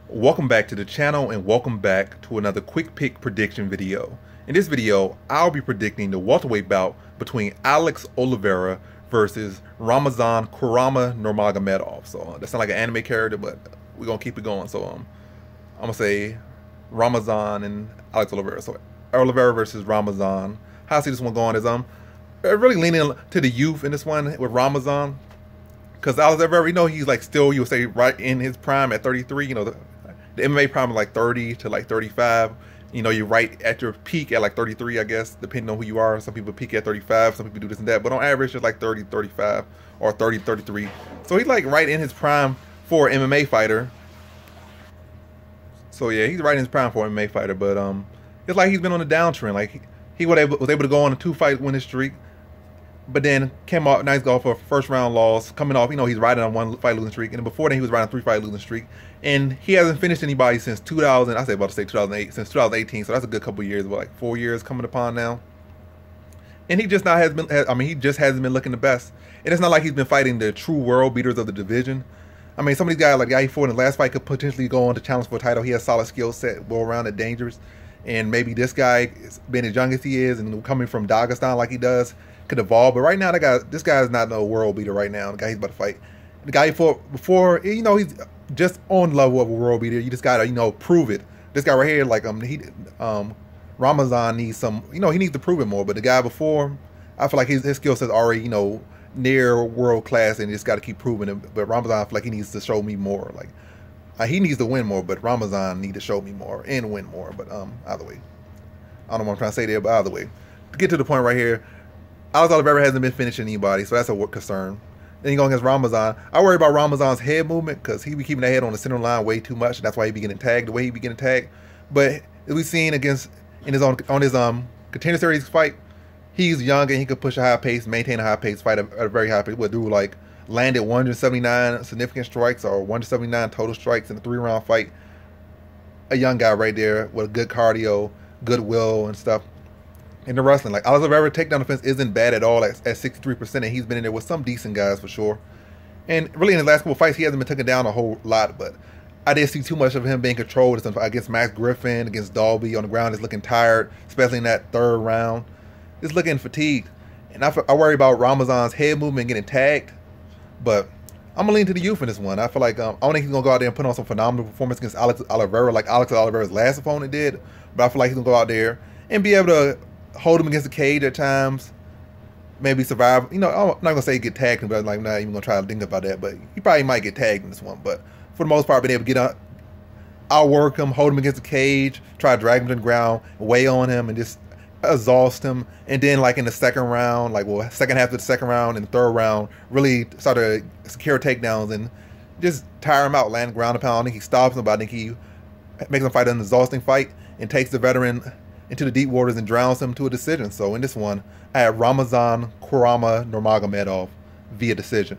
Welcome back to the channel and welcome back to another quick pick prediction video. In this video, I'll be predicting the welterweight bout between Alex Oliveira versus Ramazan Kuramagomedov. So that sounds like an anime character, but we're gonna keep it going. So I'm gonna say Ramazan and Alex Oliveira. So Oliveira versus Ramazan. How I see this one going is really leaning to the youth in this one with Ramazan. Because Alex Oliveira, he's like still, you would say, right in his prime at 33. The MMA prime is like 30 to like 35. You're right at your peak at like 33, I guess, depending on who you are. Some people peak at 35, some people do this and that. But on average, it's like 30, 35 or 30, 33. So he's like right in his prime for an MMA fighter. So yeah, he's right in his prime for an MMA fighter. But it's like he's been on a downtrend. Like he was able to go on a 2-fight winning streak. But then came off nice golf for a first round loss. Coming off, he's riding on 1-fight losing streak, and before then he was riding a 3-fight losing streak. And he hasn't finished anybody since 2000. I say about to say 2008, since 2018. So that's a good couple of years, but like 4 years coming upon now. And he just hasn't been looking the best. And it's not like he's been fighting the true world beaters of the division. Some of these guys, like the guy he fought in the last fight, could potentially go on to challenge for a title. He has solid skill set, well rounded, dangerous. And maybe this guy, being as young as he is and coming from Dagestan like he does, could evolve. But right now, this guy is not no world beater right now. The guy he's about to fight, the guy he fought before, he's just on the level of a world beater. You just gotta, prove it. This guy right here, like Ramazan needs some, he needs to prove it more. But the guy before, I feel like his skill set's already, near world class, and he just got to keep proving it. But Ramazan, I feel like he needs to show me more. Like he needs to win more, but Ramazan needs to show me more and win more. But either way, I don't know what I'm trying to say there, but either way, to get to the point right here. Alex Oliveira hasn't been finishing anybody, so that's a concern. Then you go against Ramazan. I worry about Ramazan's head movement because he be keeping the head on the center line way too much, and that's why he be getting tagged the way he be getting tagged. But as we've seen on his contender series fight, he's young and he could push a high pace, maintain a high pace, fight at a very high pace. Landed 179 significant strikes or 179 total strikes in a 3-round fight. A young guy right there with good cardio, good will and stuff. In the wrestling, like Alex Oliveira takedown defense isn't bad at all at 63%, and he's been in there with some decent guys for sure. And really in the last couple of fights, he hasn't been taken down a whole lot, but I didn't see too much of him being controlled against Max Griffin, against Dalby on the ground. He's looking tired, especially in that 3rd round. He's looking fatigued, and I worry about Ramazan's head movement getting tagged. But I'm gonna lean to the youth in this one. I feel like I don't think he's gonna go out there and put on some phenomenal performance against Alex Oliveira like Alex Oliveira's last opponent did. But I feel like he's gonna go out there and be able to hold him against the cage at times, maybe survive. I'm not gonna say get tagged, but I'm not even gonna try to think about that. But he probably might get tagged in this one. But for the most part, being able to get out, outwork him, hold him against the cage, try to drag him to the ground, weigh on him, and just exhaust him. And then, like in the second round, second half of the second round and the 3rd round, really start to secure takedowns and just tire him out, land ground and pound. I think he stops him, but I think he makes him fight an exhausting fight and takes the veteran into the deep waters and drowns him to a decision. So in this one, I have Ramazan Kuramagomedov via decision.